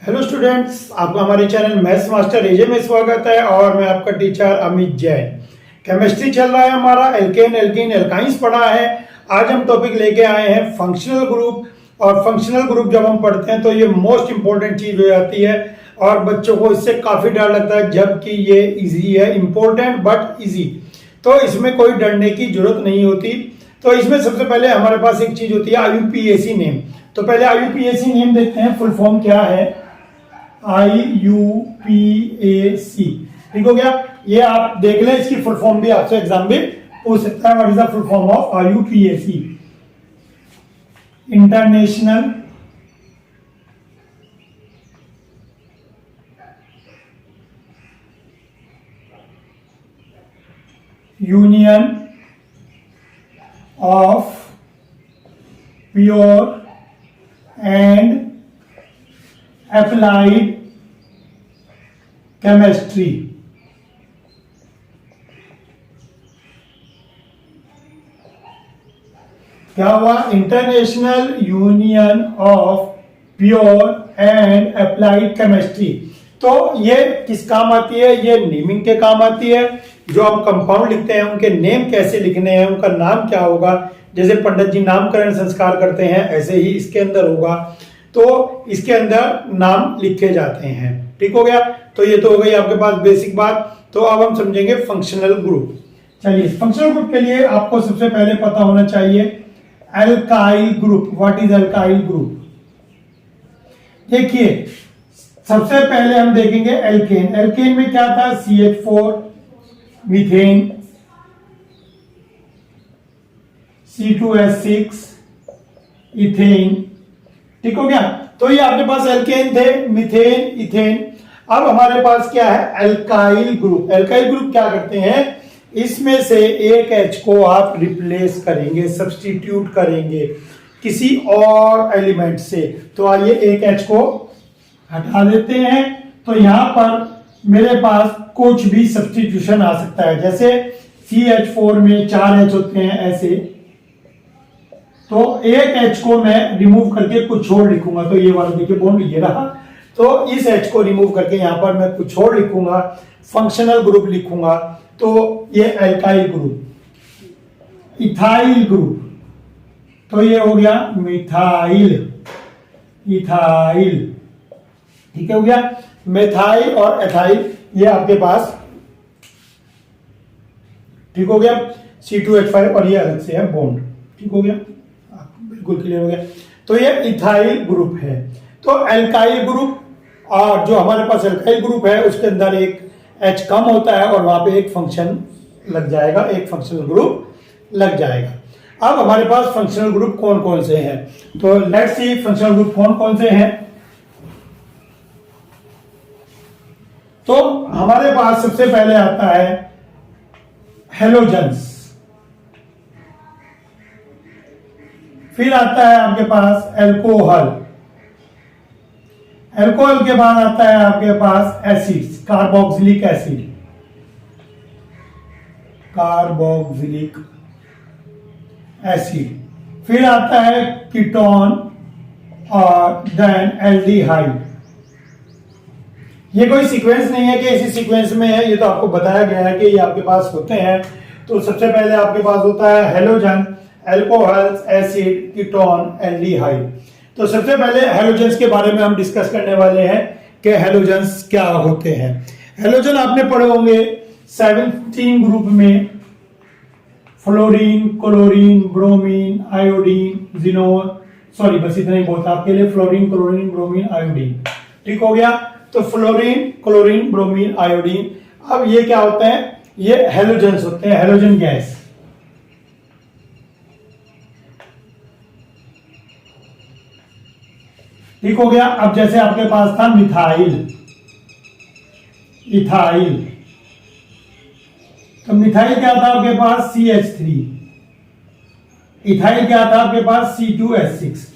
Hello students, आपका हमारे channel maths master एजे में स्वागत है और मैं आपका टीचर अमित जैन। केमिस्ट्री चल रहा है हमारा, एल्केन एल्कीन एल्काइंस पढ़ा है। आज हम टॉपिक लेके आए हैं फंक्शनल ग्रुप। और फंक्शनल ग्रुप जब हम पढ़ते हैं तो ये मोस्ट इंपॉर्टेंट चीज हो जाती है और बच्चों को इससे काफी डर लगता है, जबकि ये इजी है, इंपॉर्टेंट बट इजी। तो इसमें कोई डरने की जरूरत नहीं होती। तो इसमें सबसे पहले हमारे पास एक चीज होती है आईयूपीएसी नेम। तो पहले आईयूपीएसी नेम देखते हैं, फुल फॉर्म क्या है। IUPAC, ठीक हो गया। ये आप देख लें, इसकी फुल फॉर्म भी आपसे एग्जाम में पूछ सकता है। What is the full form of IUPAC? International union of pure and applied chemistry. क्या हुआ? International union of pure and applied chemistry. तो ये किस काम आती है? ये नेमिंग के काम आती है। जो हम कंपाउंड लिखते हैं उनके नेम कैसे लिखने हैं, उनका नाम क्या होगा। जैसे पंडित जी नामकरण संस्कार करते हैं, ऐसे ही इसके अंदर होगा। तो इसके अंदर नाम लिखे जाते हैं, ठीक हो गया। तो ये तो हो गई आपके पास बेसिक बात। तो अब हम समझेंगे फंक्शनल ग्रुप। चलिए, फंक्शनल ग्रुप के लिए आपको सबसे पहले पता होना चाहिए alkyl group. What is alkyl group? देखिए, सबसे पहले हम देखेंगे एल्केन। एल्केन में क्या था? CH4, मीथेन, C2H6, इथेन, ठीक हो गया। तो ये आपके पास एल्केन थे, मीथेन, इथेन। अब हमारे पास क्या है? Alkyl group. एल्काइल ग्रुप क्या करते हैं? इसमें से एक H को आप रिप्लेस करेंगे, सब्स्टिट्यूट करेंगे किसी और एलिमेंट से। तो आइए एक H को हटा देते हैं। तो यहां पर मेरे पास कुछ भी सब्स्टिट्यूशन आ सकता है। जैसे CH4 में 4 H होते हैं ऐसे, तो एक H को मैं रिमूव करके कुछ और लिखूंगा। तो ये वाला देखिए बॉन्ड ये रहा। तो इस H को रिमूव करके यहां पर मैं कुछ और लिखूंगा, फंक्शनल ग्रुप लिखूंगा। तो ये एल्काइल ग्रुप। इथाइल ग्रुप, तो ये हो गया मिथाइल, इथाइल, ठीक है, हो गया। मेथाइल और एथाइल ये आपके पास, ठीक हो गया। C2H5 और ये अलग से है बॉन्ड, ठीक हो गया, बिल्कुल क्लियर हो गया। तो ये इथाइल ग्रुप है। तो एल्काइल ग्रुप, और जो हमारे पास एल्काइल ग्रुप है उसके अंदर एक H कम होता है और वहां पे एक फंक्शन लग जाएगा, एक फंक्शनल ग्रुप लग जाएगा। अब हमारे पास फंक्शनल ग्रुप कौन कौन से हैं? तो लेट्स सी फंक्शनल ग्रुप कौन कौन से हैं। तो हमारे पास सबसे पहले आता है हेलोजन्स, फिर आता है आपके पास एल्कोहल, एल्कोहल के बाद आता है आपके पास acids, carboxylic acid, carboxylic acid, फिर आता है कीटोन और देन एल्डिहाइड। ये कोई सीक्वेंस नहीं है कि इसी सीक्वेंस में है, ये तो आपको बताया गया है कि ये आपके पास होते हैं। तो सबसे पहले आपके पास होता है halogen, alcohol, acid, ketone, aldehyde. तो सबसे पहले हेलोजन्स के बारे में हम डिस्कस करने वाले हैं कि हेलोजन्स क्या होते हैं। हेलोजन आपने पढ़े होंगे 17 ग्रुप में, fluorine, chlorine, bromine, iodine, xenon, sorry बस इतना ही बहुत आपके लिए, फ्लोरीन, क्लोरीन, ब्रोमीन, आयोडीन, ठीक हो गया। तो फ्लोरीन, क्लोरीन, ब्रोमीन, आयोडीन। अब ये क्या होता है? ये हेलोजन्स होते हैं, हेलोजन गैस। ठीक हो गया। अब जैसे आपके पास था मिथाइल, इथाइल, तो मिथाइल क्या था आपके पास? CH3, इथाइल क्या था आपके पास? C2H6।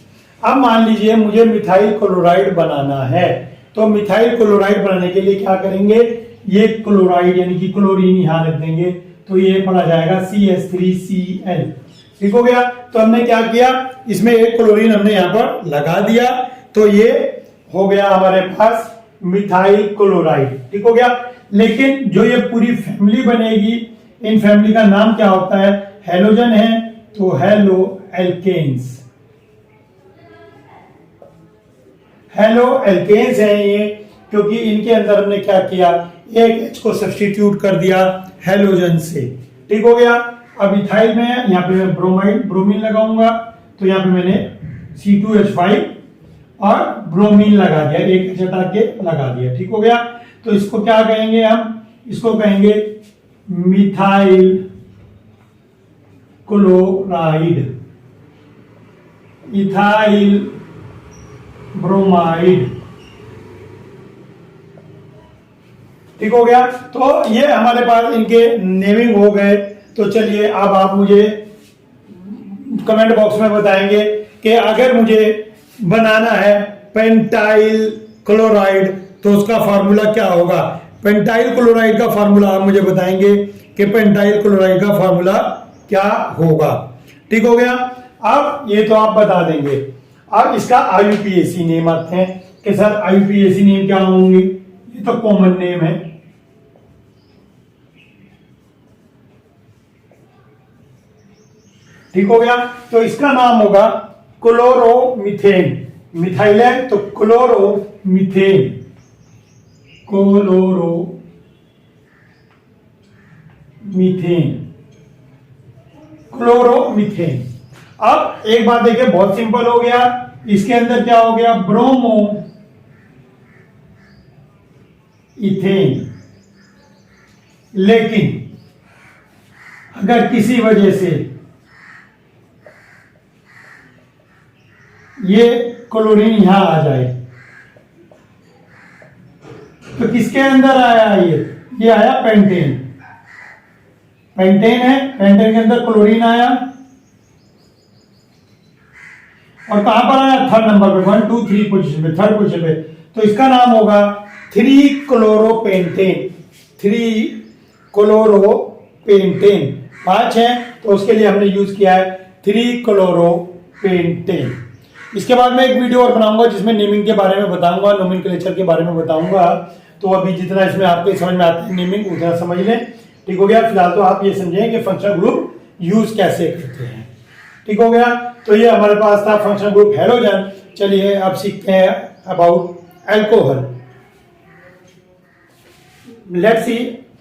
अब मान लीजिए मुझे मिथाइल क्लोराइड बनाना है, तो मिथाइल क्लोराइड बनाने के लिए क्या करेंगे? ये क्लोराइड यानी कि क्लोरीन यहां रख देंगे, तो ये पड़ा जाएगा CH3Cl, ठीक हो गया। तो हमने क्या किया? इसमें एक क्लोरीन हमने यहां पर लगा दिया, तो ये हो गया हमारे पास मिथाइल क्लोराइड, ठीक हो गया। लेकिन जो ये पूरी फैमिली बनेगी, इन फैमिली का नाम क्या होता है? हेलोजन है तो हेलो एल्केन्स, हेलो एल्केन्स है ये, क्योंकि इनके अंदर हमने क्या किया, एक H को सब्स्टिट्यूट कर दिया हेलोजन से, ठीक हो गया। अब इथाइल में यहाँ पे मैं ब्रोमीन लगाऊंगा, तो यहाँ पे मैंने C2H5 और ब्रोमीन लगा दिया, एक H हटा के लगा दिया, ठीक हो गया। तो इसको क्या कहेंगे हम? इसको कहेंगे मिथाइल क्लोराइड, इथाइल ब्रोमाइड, ठीक हो गया। तो ये हमारे पास इनके नेमिंग हो गए। तो चलिए अब आप मुझे कमेंट बॉक्स में बताएंगे कि अगर मुझे बनाना है पेंटाइल क्लोराइड तो उसका फार्मूला क्या होगा। पेंटाइल क्लोराइड का फार्मूला आप मुझे बताएंगे कि पेंटाइल क्लोराइड का फार्मूला क्या होगा, ठीक हो गया। अब ये तो आप बता देंगे। अब इसका IUPAC नेम आते हैं कि सर IUPAC नेम क्या होंगे? ये तो कॉमन नेम है, ठीक हो गया। तो इसका नाम होगा क्लोरोमीथेन, मिथाइल है तो क्लोरोमीथेन, क्लोरोमीथेन। अब एक बात देखिए, बहुत सिंपल हो गया। इसके अंदर क्या हो गया? Bromo ethane. लेकिन अगर किसी वजह से ये क्लोरीन यहां आ जाए तो किसके अंदर आया? ये आया पेंटेन, पेंटेन है, पेंटेन के अंदर क्लोरीन आया और कहां पर आया? थर्ड नंबर पे, 1 2 3 पोजीशन पे, थर्ड पोजीशन पे। तो इसका नाम होगा 3 क्लोरोपेंटेन, 3 क्लोरोपेंटेन। 5 है तो उसके लिए हमने यूज किया है 3 क्लोरोपेंटेन। इसके बाद मैं एक वीडियो और बनाऊंगा जिसमें नेमिंग के बारे में बताऊंगा, नोमेनक्लेचर के बारे में बताऊंगा। तो अभी जितना इसमें आपके समझ में आता है नेमिंग उतना समझ लें, ठीक हो गया। फिलहाल तो आप ये समझें कि फंक्शनल ग्रुप यूज कैसे करते हैं, ठीक हो गया। तो ये हमारे पास था फंक्शनल ग्रुप हेलोजन। चलिए अब सीखते हैं about alcohol. Let's see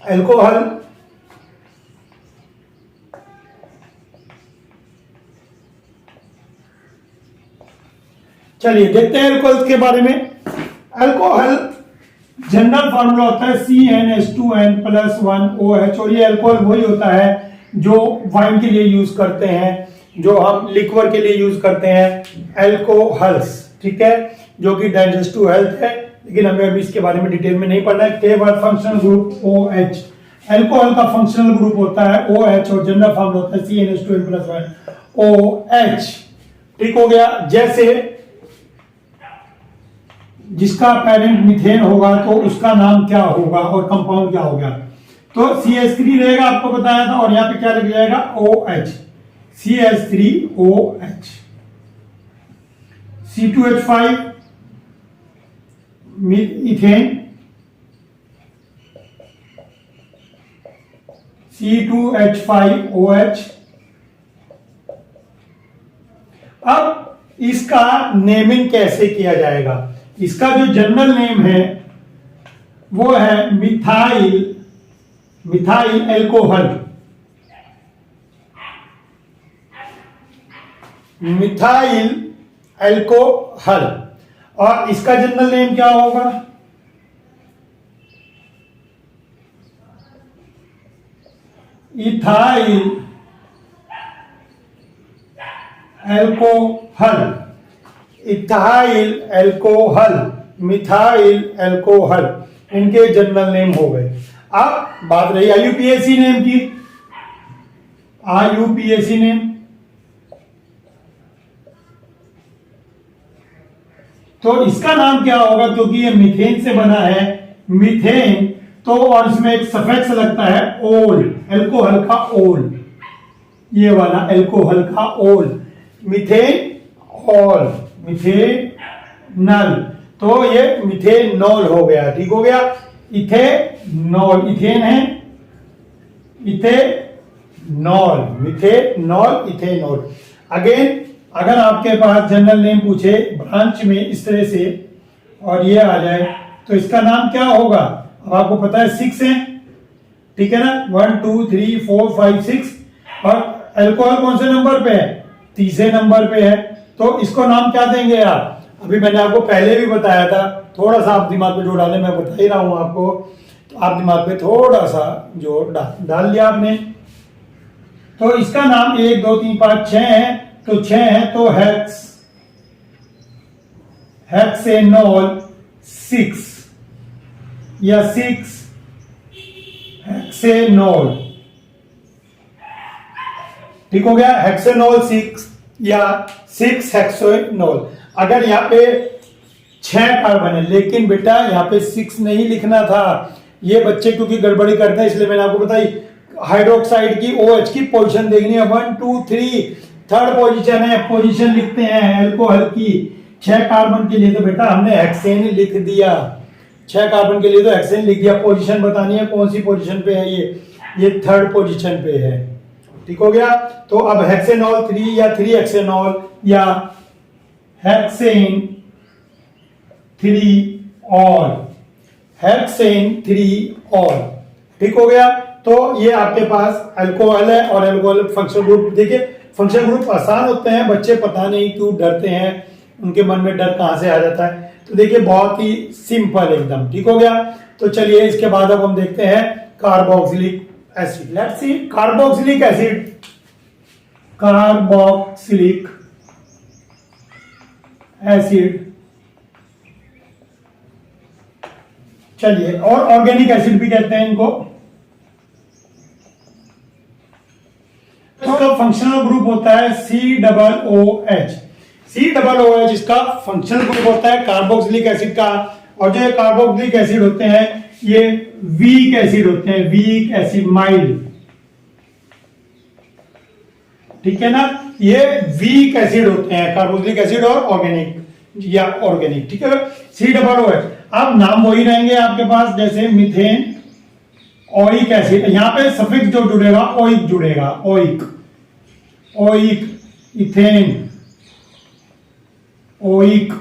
alcohol. चलिए देखते हैं एल्कोहल के बारे में। एल्कोहल जनरल फॉर्मूला होता है CnH2n+1OH, और ये एल्कोहल वही होता है जो वाइन के लिए यूज करते हैं, जो हम लिक्वर के लिए यूज करते हैं, एल्कोहल्स, ठीक है, जो कि डाइजेस्टिव हेल्थ है। लेकिन हमें अभी इसके बारे में डिटेल में नहीं पढ़ना है। केवल फंक्शनल ग्रुप OH, एल्कोहल का फंक्शनल ग्रुप होता है OH और जनरल फॉर्मूला होता है CnH2n+1OH, ठीक हो गया। जैसे जिसका पेरेंट मीथेन होगा तो उसका नाम क्या होगा और कंपाउंड क्या हो गया? तो CH3 रहेगा, आपको बताया था, और यहां पे क्या लग जाएगा? OH, CH3OH। C2H5 ethane, C2H5OH। अब इसका नेमिंग कैसे किया जाएगा? इसका जो जनरल नेम है वो है मिथाइल एल्कोहल, मिथाइल एल्कोहल। और इसका जनरल नेम क्या होगा? Ethyl alcohol, ethyl alcohol, methyl alcohol, इनके जनरल नेम हो गए। अब बात रही IUPAC नेम की। IUPAC नेम तो इसका नाम क्या होगा? क्योंकि ये मीथेन से बना है, मीथेन, तो और इसमें एक सफिक्स लगता है ओल, एल्कोहल का ओल, ये वाला एल्कोहल का ओल, मीथेन ऑल, मिथेनल। तो ये मिथेनॉल हो गया, ठीक हो गया। इथेनॉल, इथेन है, इथेनॉल, मिथेनॉल, इथेनॉल। अगेन अगर आपके पास जनरल नेम पूछे ब्रांच में इस तरह से और ये आ जाए तो इसका नाम क्या होगा? अब आपको पता है 6 है, ठीक है ना, 1 2 3 4 5 6, और अल्कोहल कौन से नंबर पे है? तीसरे नंबर पे है। तो इसको नाम क्या देंगे आप? अभी मैंने आपको पहले भी बताया था, थोड़ा सा आप दिमाग में जो डाले, मैं बता ही रहा हूं आपको, तो आप दिमाग में थोड़ा सा जो डाल लिया आपने। तो इसका नाम 1 2 3 5 6 है, तो 6 है तो हेक्सेनॉल 6 या 6 हेक्सेनॉल, ठीक हो गया, हेक्सेनॉल 6 या 6 हेक्सेनॉल। अगर यहाँ पे 6 कार्बन है, लेकिन बेटा यहाँ पे 6 नहीं लिखना था, ये बच्चे क्योंकि गड़बड़ी करते हैं, इसलिए मैंने आपको बताई हाइड्रोक्साइड की OH की पोजीशन देखनी है, 1 2 3 थर्ड पोजीशन है, पोजीशन लिखते हैं अल्कोहल की। 6 कार्बन के लिए तो बेटा हमने हेक्सेन लिख दिया, 6 कार्बन के लिए तो हेक्सेन लिख दिया। पोजीशन बतानी है कौन सी पोजीशन पे है, ये थर्ड पोजीशन पे है, ठीक हो गया। तो अब हेक्सेनॉल 3 या 3 हेक्सेनॉल या हेक्सेन 3 ऑल, हेक्सेन 3 ऑल, ठीक हो गया। तो ये आपके पास अल्कोहल है और अल्कोहल फंक्शनल ग्रुप। देखिए फंक्शनल ग्रुप आसान होते हैं, बच्चे पता नहीं क्यों डरते हैं, उनके मन में डर कहां से आ जाता है। तो देखिए बहुत ही सिंपल एकदम, ठीक हो गया। तो चलिए इसके बाद अब हम देखते हैं carboxylic acid. Let's see carboxylic acid, carboxylic acid, चलिए, और ऑर्गेनिक एसिड भी कहते हैं इनको। इसका फंक्शनल ग्रुप होता है COOH। COOH इसका फंक्शनल ग्रुप होता है कार्बोक्सिलिक एसिड का। और जो ये कार्बोक्सिलिक एसिड होते हैं ये वीक एसिड होते हैं, वीक एसिड, माइल्ड, ठीक है ना, ये वीक एसिड होते हैं कार्बोक्सिलिक एसिड और ऑर्गेनिक या ऑर्गेनिक, ठीक है। COOH अब नाम वही रहेंगे आपके पास, जैसे मीथेन, ओइक एसिड, यहां पे सफिक्स जो जुड़ेगा ओइक जुड़ेगा, ओइक, ओइक, इथेन, ओइक,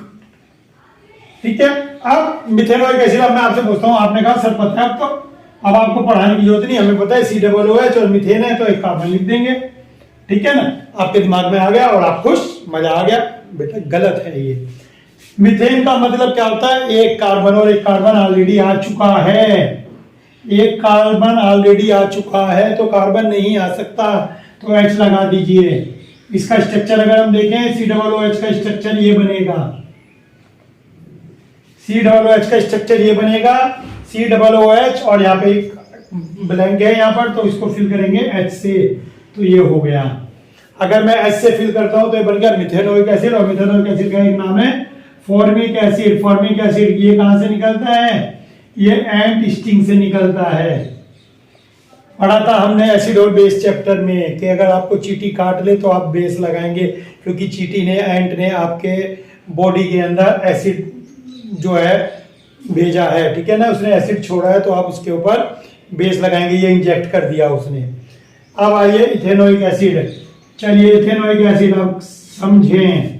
ठीक है। अब मिथेनोइक एसिड, अब मैं आपसे पूछता हूं, आपने कहा सर पता है, अब आपको पढ़ाने की जरूरत नहीं, हमें पता है COOH और मीथेन है, तो एक कार्बन लिख देंगे, ठीक है ना, आपके दिमाग में आ गया और आप खुश, मजा आ गया। बेटा गलत है ये। मीथेन का मतलब क्या होता है? एक कार्बन, और एक कार्बन ऑलरेडी आ चुका है, एक कार्बन ऑलरेडी आ चुका है, तो कार्बन नहीं आ सकता, तो H लगा दीजिए। इसका स्ट्रक्चर अगर हम देखें, COOH का स्ट्रक्चर ये बनेगा, COOH का स्ट्रक्चर ये बनेगा, COOH, और यहाँ पे ब्लैंक है यहाँ पर, तो इसको फिल करेंगे H से, तो ये हो गया। अगर मैं H से फिल करता हूं तो ये बन गया मिथेनोइक एसिड, और मिथेनोइक एसिड का एक नाम है फॉर्मिक एसिड। फॉर्मिक एसिड ये कहां से निकलता है? ये एंट स्टिंग से निकलता है। पढ़ा था हमने एसिड और बेस चैप्टर में कि अगर आपको चींटी काट ले तो आप बेस लगाएंगे, क्योंकि चींटी ने, एंट ने आपके बॉडी के अंदर एसिड जो है भेजा है, ठीक है ना, उसने एसिड छोड़ा है, तो आप उसके ऊपर बेस लगाएंगे, ये इंजेक्ट कर दिया उसने। अब आइए इथेनोइक एसिड। चलिए इथेनोइक एसिड अब समझें।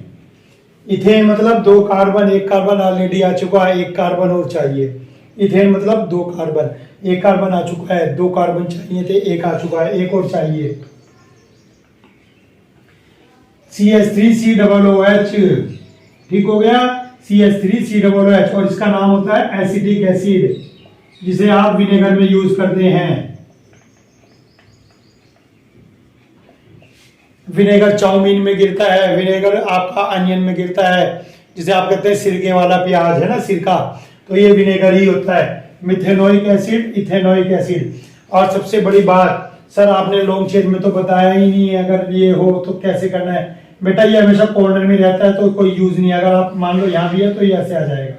इथेन मतलब 2 कार्बन, एक कार्बन ऑलरेडी आ चुका है, एक कार्बन और चाहिए। इथेन मतलब 2 कार्बन, एक कार्बन आ चुका है, 2 कार्बन चाहिए थे, एक आ चुका है, एक और चाहिए। CH3COOH, ठीक हो गया, CH3COOH, और इसका नाम होता है एसिटिक एसिड, जिसे आप विनेगर में यूज करते हैं। विनेगर चाउमीन में गिरता है, विनेगर आपका अनियन में गिरता है, जिसे आप कहते हैं सिरके वाला प्याज है ना, सिरका, तो ये विनेगर ही होता है। Methanoic acid, ethanoic acid. और सबसे बड़ी बात, सर आपने लॉन्ग चेन में तो बताया ही नहीं है, अगर ये हो तो कैसे करना है? बेटा ये हमेशा कॉर्नर में रहता है, तो कोई यूज नहीं है। अगर आप मान लो यहाँ भी है तो ये ऐसे आ जाएगा,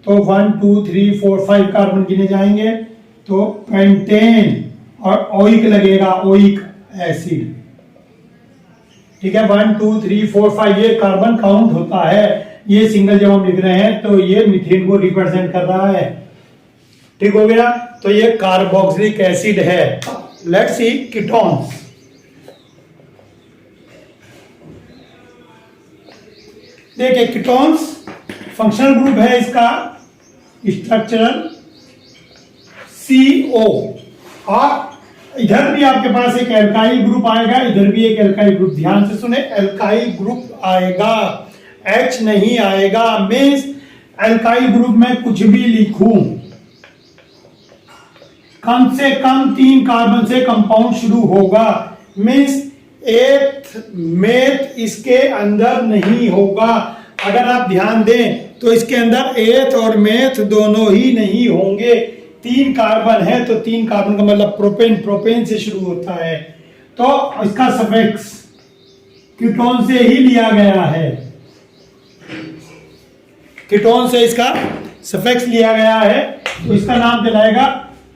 तो 1 2 3 4 5 कार्बन गिने जाएंगे, तो पेंटेन और ओइक लगेगा, ओइक एसिड, ठीक है। 1 2 3 4 5 ये कार्बन काउंट होता है, ये सिंगल जब हम लिख रहे हैं तो ये मीथेन को रिप्रेजेंट कर रहा है। ठीक हो गया। तो ये कार्बोक्सिलिक एसिड है। Let's see ketones. देखिए कीटोन्स फंक्शनल ग्रुप है इसका स्ट्रक्चरल CO, और इधर भी आपके पास एक एल्काइल ग्रुप आएगा, इधर भी एक एल्काइल ग्रुप। ध्यान से सुने, एल्काइल ग्रुप आएगा, H नहीं आएगा। मीन्स एल्काइल ग्रुप में कुछ भी लिखूं, कम से कम 3 कार्बन से कंपाउंड शुरू होगा। मीन्स एथ मेथ इसके अंदर नहीं होगा। अगर आप ध्यान दें तो इसके अंदर एथ और मेथ दोनों ही नहीं होंगे। 3 कार्बन है तो 3 कार्बन का मतलब प्रोपेन, प्रोपेन से शुरू होता है। तो इसका सफिक्स कीटोन से ही लिया गया है, कीटोन से इसका सफिक्स लिया गया है। तो इसका नाम दिलाएगा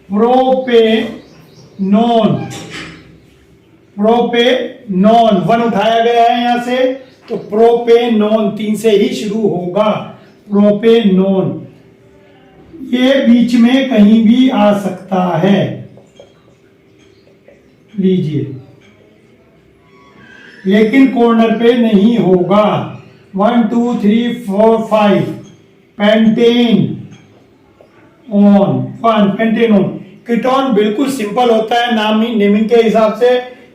प्रोपेनोन। प्रोपेनोन 1 उठाया गया है यहां से, तो प्रोपेनोन 3 से ही शुरू होगा। प्रोपेनोन ये बीच में कहीं भी आ सकता है। लीजिए, लेकिन कॉर्नर पे नहीं होगा। 1 2 3 4 5 पेंटेन ऑन 1 पेंटेनोन। कीटोन बिल्कुल सिंपल होता है नाम ही नेमिंग के हिसाब से।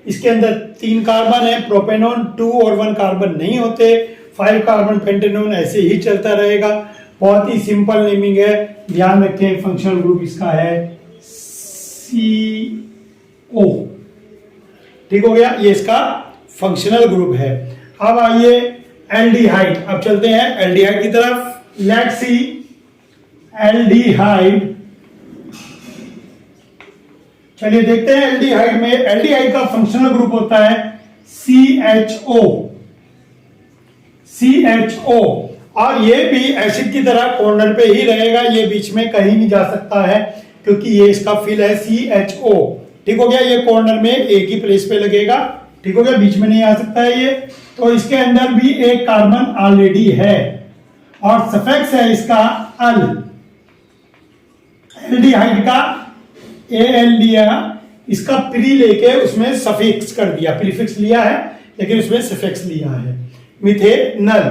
इसके अंदर 3 कार्बन है, प्रोपेनोन 2 और 1 कार्बन नहीं होते। 5 कार्बन पेंटेनोन ऐसे ही चलता रहेगा। बहुत ही सिंपल नेमिंग है, ध्यान रखें। फंक्शनल ग्रुप इसका है CO। ठीक हो गया, ये इसका फंक्शनल ग्रुप है। अब आइए एल्डिहाइड। अब चलते हैं एल्डिहाइड की तरफ। Let's see aldehyde. चलिए देखते हैं एल्डिहाइड में। एल्डिहाइड का फंक्शनल ग्रुप होता है CHO। CHO, और ये भी एसिड की तरह कॉर्नर पे ही रहेगा, ये बीच में कहीं नहीं जा सकता है क्योंकि ये इसका फिल है CHO। ठीक हो गया, ये कॉर्नर में एक ही प्लेस पे लगेगा। ठीक हो गया, बीच में नहीं आ सकता है ये। तो इसके अंदर भी एक कार्बन ऑलरेडी है और सफिक्स है इसका अल। एल्डिहाइड का Al लिया, इसका प्री लेके उसमें सफिक्स कर दिया, प्रीफिक्स लिया है लेकिन उसमें सफिक्स लिया है, मिथेनल।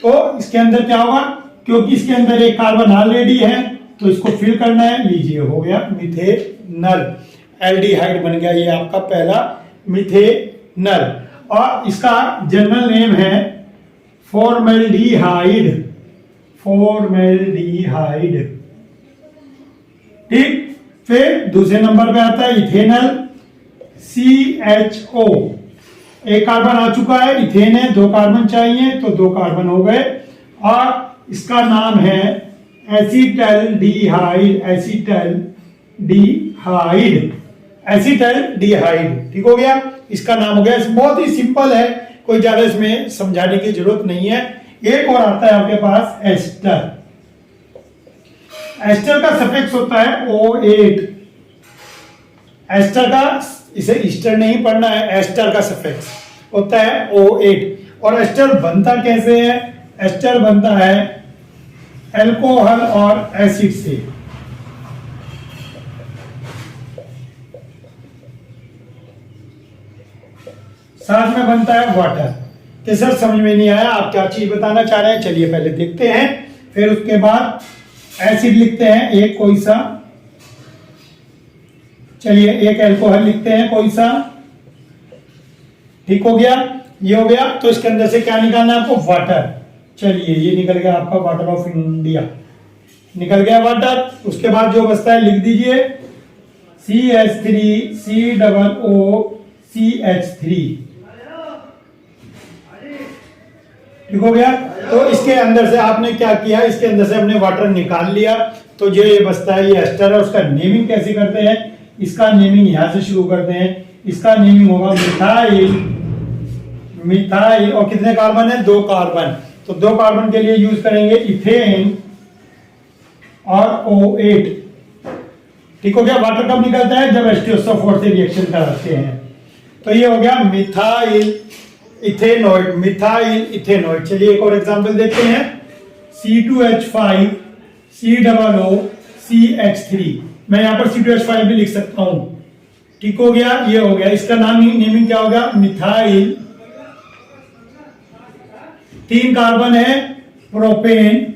तो इसके अंदर क्या होगा, क्योंकि इसके अंदर एक कार्बन ऑलरेडी है तो इसको फिल करना है। लीजिए, हो गया मिथेनल। एल्डिहाइड बन गया ये आपका पहला मिथेनल। और इसका जनरल नेम है फॉर्मेल्डिहाइड। फॉर्मेल्डिहाइड। ठीक, फिर दूसरे नंबर पे आता है इथेनल CHO। एक कार्बन आ चुका है, इथेन है, 2 कार्बन चाहिए तो 2 कार्बन हो गए। और इसका नाम है एसिटल्डिहाइड। एसिटल्डिहाइड। एसिटल्डिहाइड। ठीक हो गया, इसका नाम हो गया। बहुत ही सिंपल है, कोई ज्यादा इसमें समझाने की जरूरत नहीं है। एक और आता है आपके पास एस्टर। एस्टर का सफिक्स होता है O8। एस्टर का, इसे ईस्टर नहीं पढ़ना है, एस्टर का सफिक्स होता है O8। और एस्टर बनता कैसे है, एस्टर बनता है अल्कोहल और एसिड से। साथ में बनता है वाटर। तो सर समझ में नहीं आया आप क्या चीज बताना चाह रहे हैं, चलिए पहले देखते हैं, फिर उसके बाद एसिड लिखते हैं एक कोई सा। चलिए एक अल्कोहल लिखते हैं कोई सा। ठीक हो गया, ये हो गया। तो इसके अंदर से क्या निकालना है आपको, वाटर। चलिए ये निकल गया आपका वाटर ऑफ इंडिया, निकल गया वाटर। उसके बाद जो बचता है लिख दीजिए CH3COOCH3। ठीक हो गया। तो इसके अंदर से आपने क्या किया, इसके अंदर से हमने वाटर निकाल लिया। तो जो ये बचता है ये एस्टर है। उसका नेमिंग कैसे करते हैं, इसका नेमिंग यहां से शुरू करते हैं। इसका नेमिंग होगा मिथाइल। मिथाइल, और कितने कार्बन है, 2 कार्बन। तो 2 कार्बन के लिए यूज करेंगे इथेन और O8। ठीक हो गया। वाटर कब निकलता है, जब H2SO4 से रिएक्शन कराते हैं। तो ये हो गया मिथाइल इथेनॉइड। Methyl ethanoid. चलिए एक और एग्जांपल देखते हैं। C2H5 COO CH3। मैं यहां पर C2H5 भी लिख सकता हूं। ठीक हो गया, ये हो गया। इसका नाम नेमिंग क्या होगा, मिथाइल। 3 कार्बन है, प्रोपेन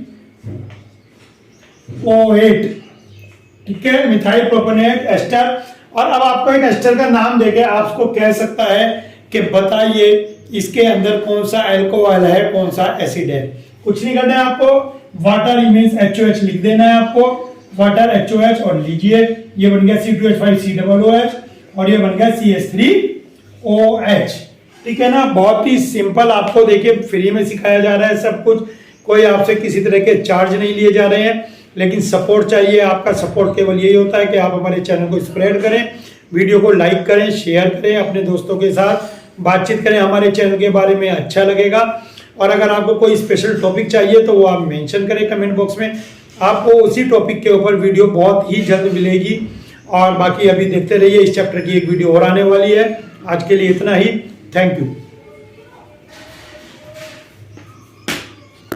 O8। ठीक है, मिथाइल प्रोपेनेट एस्टर। और अब आपको एक एस्टर का नाम देके आपको कह सकता है कि बताइए इसके अंदर कौन सा अल्कोहल है, कौन सा एसिड है। कुछ नहीं करना है आपको, वाटर मींस HOH लिख देना है आपको, वाटर HOH, और लीजिए ये बन गया C2H5 COOH और ये बन गया CH3OH। ठीक है ना, बहुत ही सिंपल। आपको देखिए फ्री में सिखाया जा रहा है सब कुछ, कोई आपसे किसी तरह के चार्ज नहीं लिए जा रहे हैं। लेकिन सपोर्ट चाहिए, आपका सपोर्ट केवल यही होता है कि आप हमारे चैनल को स्प्रेड करें, वीडियो को लाइक करें, शेयर करें, अपने दोस्तों के साथ बातचीत करें हमारे चैनल के बारे में, अच्छा लगेगा। और अगर आपको कोई स्पेशल टॉपिक चाहिए तो वो आप मेंशन करें कमेंट बॉक्स में, आपको उसी टॉपिक के ऊपर वीडियो बहुत ही जल्द मिलेगी। और बाकी अभी देखते रहिए, इस चैप्टर की एक वीडियो और आने वाली है। आज के लिए इतना ही, थैंक यू।